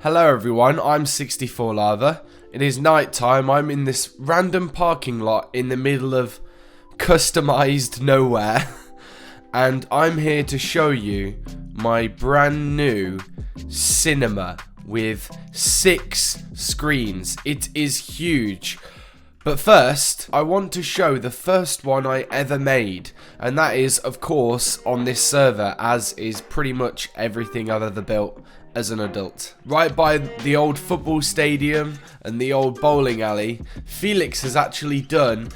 Hello everyone, I'm 64 Lava. It is night time. I'm in this random parking lot in the middle of customized nowhere. And I'm here to show you my brand new cinema with 6 screens. It is huge. But first, I want to show the first one I ever made. And that is, of course, on this server, as is pretty much everything I've ever built as an adult. Right by the old football stadium and the old bowling alley, Felix has actually done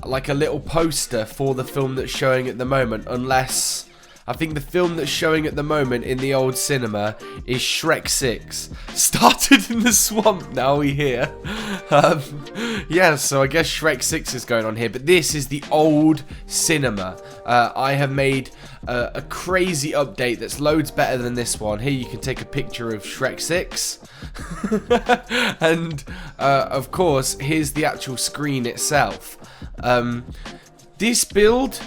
like a little poster for the film that's showing at the moment, unless I think the film that's showing at the moment in the old cinema is Shrek 6. Started in the swamp, now we hear. Yeah, so I guess Shrek 6 is going on here, but this is the old cinema. I have made a crazy update that's loads better than this one. Here you can take a picture of Shrek 6. And, of course, here's the actual screen itself. This build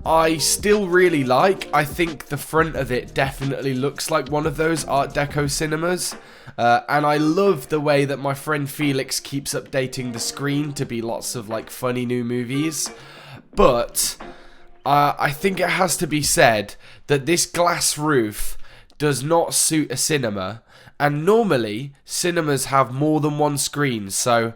I still really like. I think the front of it definitely looks like one of those Art Deco cinemas. And I love the way that my friend Felix keeps updating the screen to be lots of like funny new movies. But I think it has to be said that this glass roof does not suit a cinema. And normally cinemas have more than one screen. So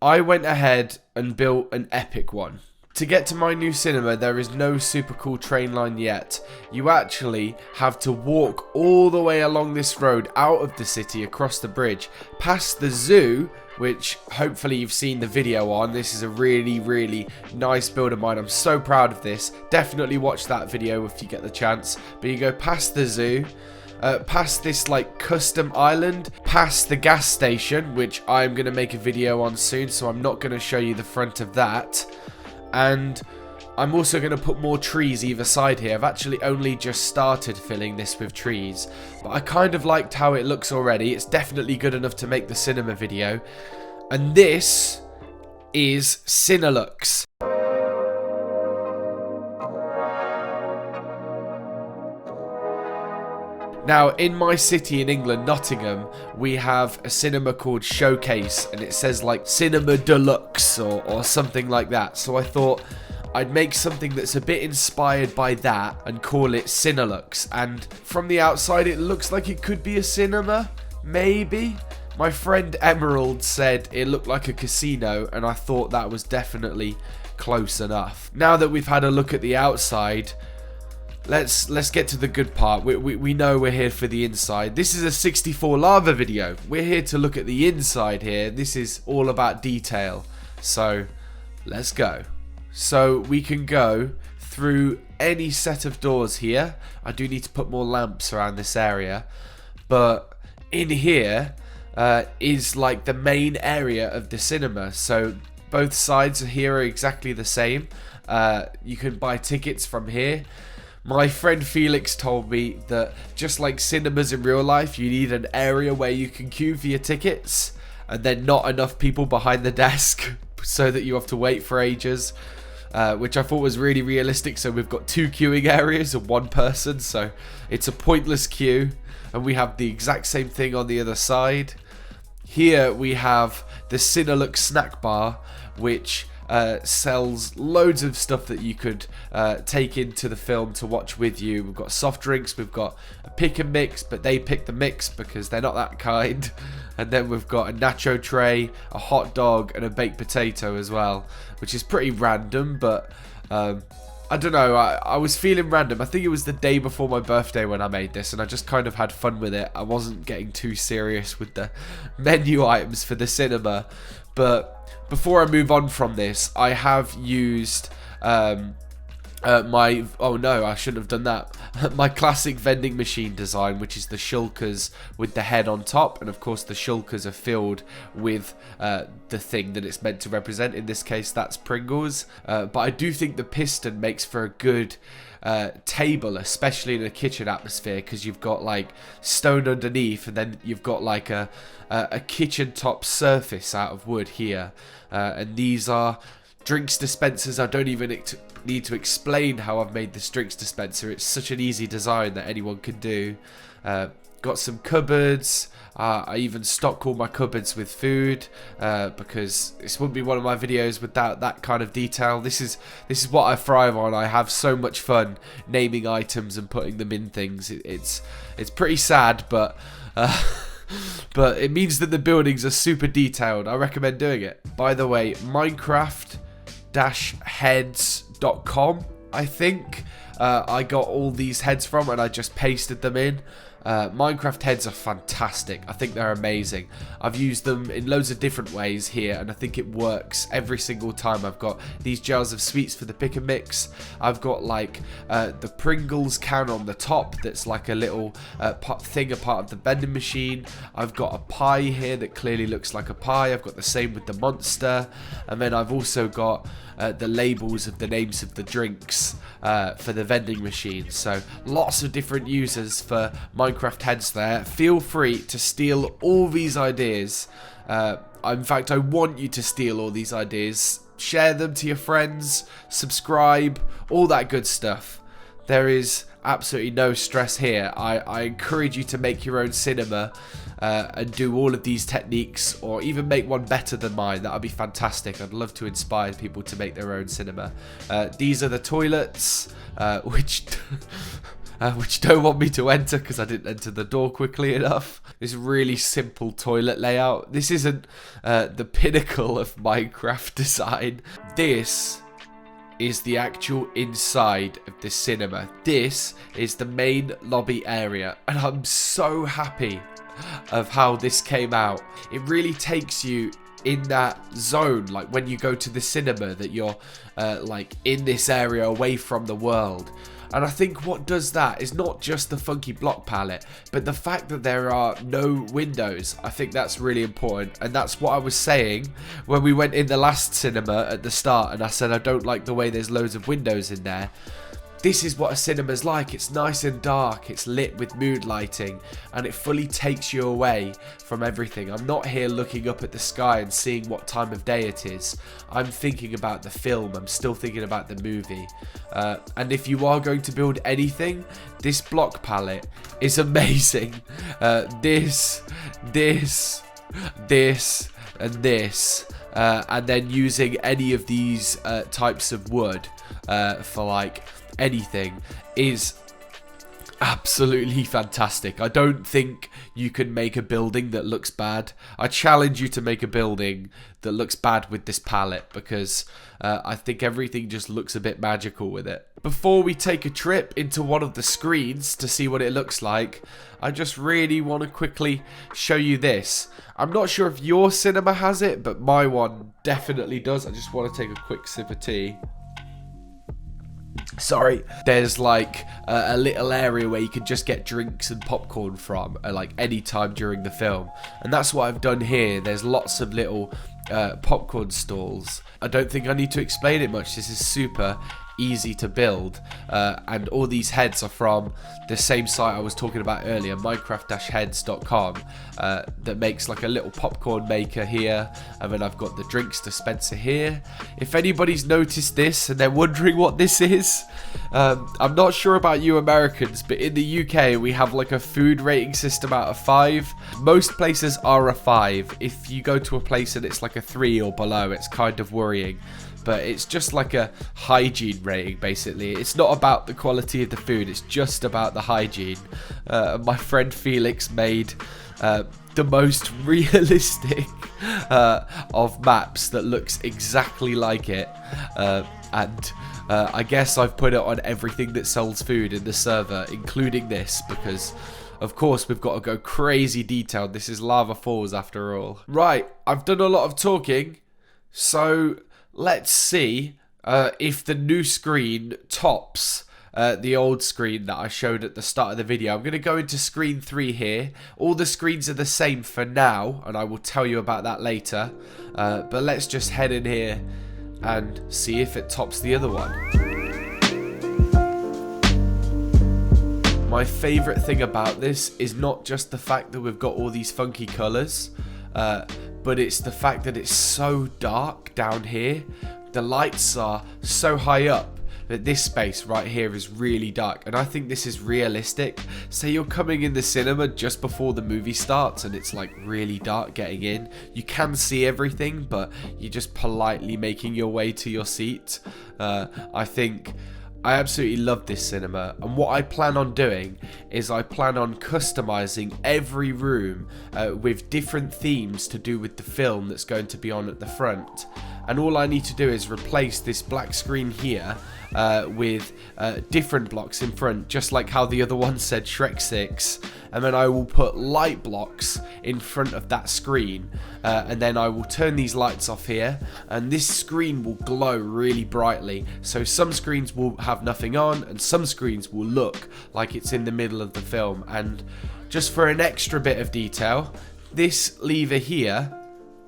I went ahead and built an epic one. To get to my new cinema, there is no super cool train line yet. You actually have to walk all the way along this road out of the city, across the bridge, past the zoo, which hopefully you've seen the video on. This is a really nice build of mine. I'm so proud of this. Definitely watch that video if you get the chance. But you go past the zoo, past this like custom island, past the gas station, which I'm going to make a video on soon, so I'm not going to show you the front of that. And I'm also going to put more trees either side here. I've actually only just started filling this with trees, but I kind of liked how it looks already. It's definitely good enough to make the cinema video. And this is Cinelux. Now, in my city in England, Nottingham, we have a cinema called Showcase, and it says like Cinema Deluxe or something like that. So I thought I'd make something that's a bit inspired by that and call it Cinelux. And from the outside, it looks like it could be a cinema, maybe. My friend Emerald said it looked like a casino, and I thought that was definitely close enough. Now that we've had a look at the outside, Let's get to the good part. We know we're here for the inside. This is a 64 Lava video. We're here to look at the inside here. This is all about detail. So let's go. So we can go through any set of doors here. I do need to put more lamps around this area. But in here is like the main area of the cinema. So both sides here are exactly the same. You can buy tickets from here. My friend Felix told me that just like cinemas in real life, you need an area where you can queue for your tickets and then not enough people behind the desk so that you have to wait for ages, which I thought was really realistic. So we've got 2 queuing areas and 1 person, so it's a pointless queue. And we have the exact same thing on the other side. Here we have the Cinelux snack bar, which sells loads of stuff that you could take into the film to watch with you. We've got soft drinks, we've got a pick and mix, but they pick the mix because they're not that kind. And then we've got a nacho tray, a hot dog, and a baked potato as well, which is pretty random, but I don't know, I was feeling random. I think it was the day before my birthday when I made this, and I just kind of had fun with it. I wasn't getting too serious with the menu items for the cinema. But before I move on from this, I have used my, oh no, I shouldn't have done that. My classic vending machine design, which is the shulkers with the head on top, and of course the shulkers are filled with the thing that it's meant to represent. In this case, that's Pringles. But I do think the piston makes for a good table, especially in a kitchen atmosphere, because you've got like stone underneath, and then you've got like a kitchen top surface out of wood here, and these are drinks dispensers. I don't even need to explain how I've made this drinks dispenser. It's such an easy design that anyone can do. got some cupboards. I even stock all my cupboards with food because this wouldn't be one of my videos without that kind of detail. This is what I thrive on. I have so much fun naming items and putting them in things. It's pretty sad, but but it means that the buildings are super detailed. I recommend doing it. By the way, minecraft-heads.com, I think I got all these heads from, and I just pasted them in. Minecraft heads are fantastic. I think they're amazing. I've used them in loads of different ways here, and I think it works every single time. I've got these jars of sweets for the pick and mix. I've got like the Pringles can on the top that's like a little thing, a part of the vending machine. I've got a pie here that clearly looks like a pie. I've got the same with the monster, and then I've also got the labels of the names of the drinks for the vending machine. So lots of different users for Minecraft heads there. Feel free to steal all these ideas. In fact, I want you to steal all these ideas. Share them to your friends, subscribe, all that good stuff. There is absolutely no stress here. I encourage you to make your own cinema and do all of these techniques, or even make one better than mine. That would be fantastic. I'd love to inspire people to make their own cinema. These are the toilets, which don't want me to enter because I didn't enter the door quickly enough. This really simple toilet layout. This isn't the pinnacle of Minecraft design. This is the actual inside of the cinema. This is the main lobby area, and I'm so happy of how this came out. It really takes you in that zone, like when you go to the cinema, that you're like in this area away from the world. And I think what does that is not just the funky block palette, but the fact that there are no windows. I think that's really important, and that's what I was saying when we went in the last cinema at the start, and I said I don't like the way there's loads of windows in there. This is what a cinema's like. It's nice and dark, it's lit with mood lighting, and it fully takes you away from everything. I'm not here looking up at the sky and seeing what time of day it is. I'm thinking about the film, I'm still thinking about the movie. And if you are going to build anything, this block palette is amazing. This, and this. And then using any of these types of wood for like anything is absolutely fantastic. I don't think you can make a building that looks bad. I challenge you to make a building that looks bad with this palette, because I think everything just looks a bit magical with it. Before we take a trip into one of the screens to see what it looks like, I just really want to quickly show you this. I'm not sure if your cinema has it, but my one definitely does. I just want to take a quick sip of tea. Sorry. There's like a little area where you can just get drinks and popcorn from like any time during the film, and that's what I've done here. There's lots of little popcorn stalls. I don't think I need to explain it much. This is super easy to build, and all these heads are from the same site I was talking about earlier, minecraft-heads.com, that makes like a little popcorn maker here, and then I've got the drinks dispenser here. If anybody's noticed this and they're wondering what this is, I'm not sure about you Americans, but in the UK we have like a food rating system out of 5. Most places are a 5. If you go to a place and it's like a 3 or below, it's kind of worrying. But it's just like a hygiene rating, basically. It's not about the quality of the food, it's just about the hygiene. My friend Felix made the most realistic of maps that looks exactly like it. And I guess I've put it on everything that sells food in the server, including this, because of course we've got to go crazy detailed. This is Lava Falls after all. Right, I've done a lot of talking, so let's see if the new screen tops the old screen that I showed at the start of the video. I'm going to go into screen 3 here. All the screens are the same for now, and I will tell you about that later. But let's just head in here and see if it tops the other one. My favourite thing about this is not just the fact that we've got all these funky colours, but it's the fact that it's so dark down here. The lights are so high up But this space right here is really dark, and I think this is realistic. Say you're coming in the cinema just before the movie starts and it's like really dark getting in. You can see everything, but you're just politely making your way to your seat. I absolutely love this cinema, and what I plan on doing is I plan on customizing every room with different themes to do with the film that's going to be on at the front. And all I need to do is replace this black screen here with different blocks in front, just like how the other one said Shrek 6. And then I will put light blocks in front of that screen, and then I will turn these lights off here, and this screen will glow really brightly. So some screens will have nothing on, and some screens will look like it's in the middle of the film. And just for an extra bit of detail, this lever here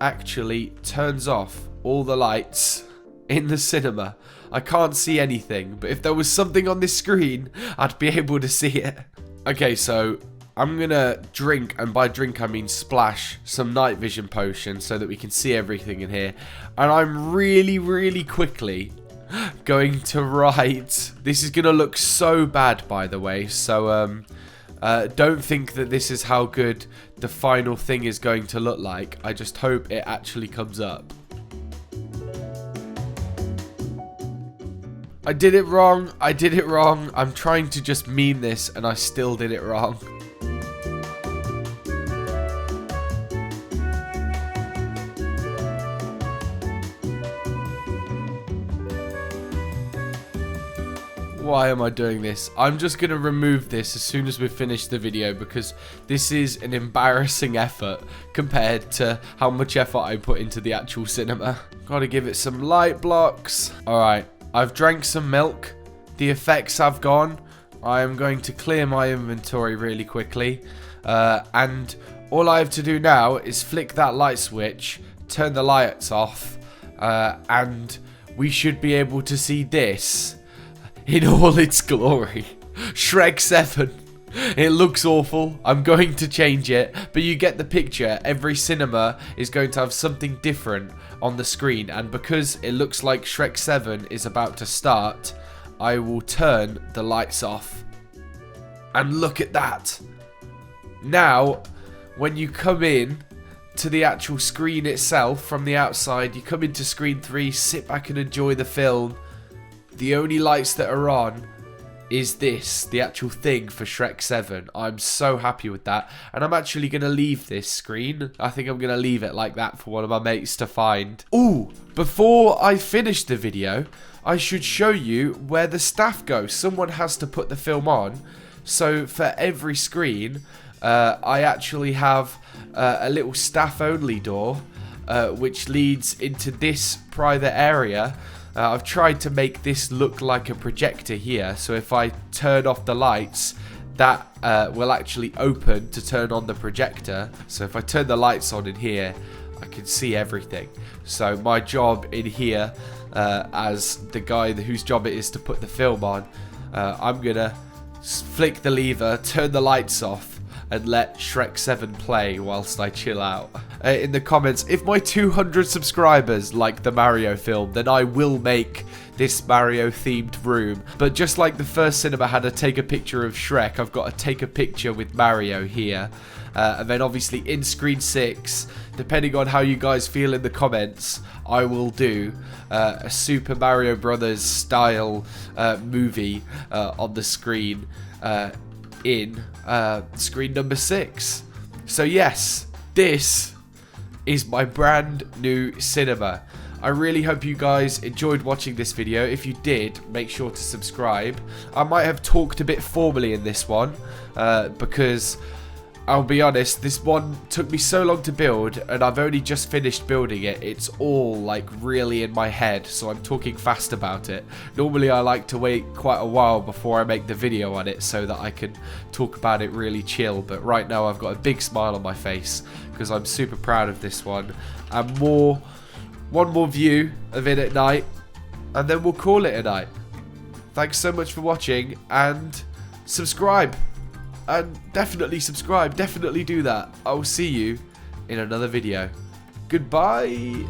actually turns off all the lights in the cinema. I can't see anything, but if there was something on this screen, I'd be able to see it. Okay, so I'm gonna drink, and by drink I mean splash, some night vision potion so that we can see everything in here. And I'm really quickly going to write. This is gonna look so bad, by the way, so don't think that this is how good the final thing is going to look like. I just hope it actually comes up. I did it wrong. I'm trying to just meme this and I still did it wrong. Why am I doing this? I'm just going to remove this as soon as we finish the video, because this is an embarrassing effort compared to how much effort I put into the actual cinema. Gotta give it some light blocks. Alright, I've drank some milk. The effects have gone. I am going to clear my inventory really quickly. And all I have to do now is flick that light switch, turn the lights off, and we should be able to see this in all its glory. Shrek 7. It looks awful. I'm going to change it, but you get the picture. Every cinema is going to have something different on the screen, and because it looks like Shrek 7 is about to start, I will turn the lights off. And look at that. Now, when you come in to the actual screen itself from the outside, you come into screen 3, sit back and enjoy the film. The only lights that are on is this, the actual thing for Shrek 7. I'm so happy with that. And I'm actually going to leave this screen. I think I'm going to leave it like that for one of my mates to find. Ooh, before I finish the video, I should show you where the staff go. Someone has to put the film on. So for every screen, I actually have a little staff only door, which leads into this private area. I've tried to make this look like a projector here, so if I turn off the lights, that will actually open to turn on the projector. So if I turn the lights on in here, I can see everything. So my job in here, as the guy whose job it is to put the film on, I'm gonna flick the lever, turn the lights off, and let Shrek 7 play whilst I chill out. In the comments, if my 200 subscribers like the Mario film, then I will make this Mario themed room. But just like the first cinema had a take a picture of Shrek, I've got to take a picture with Mario here. And then obviously in screen 6, depending on how you guys feel in the comments, I will do a Super Mario Brothers style movie on the screen in screen number 6. So yes, this is my brand new cinema. I really hope you guys enjoyed watching this video. If you did, make sure to subscribe. I might have talked a bit formally in this one, because I'll be honest, this one took me so long to build, and I've only just finished building it. It's all like really in my head, so I'm talking fast about it. Normally I like to wait quite a while before I make the video on it so that I can talk about it really chill, but right now I've got a big smile on my face because I'm super proud of this one. And one more view of it at night, and then we'll call it a night. Thanks so much for watching, and subscribe. And definitely subscribe, definitely do that. I will see you in another video. Goodbye.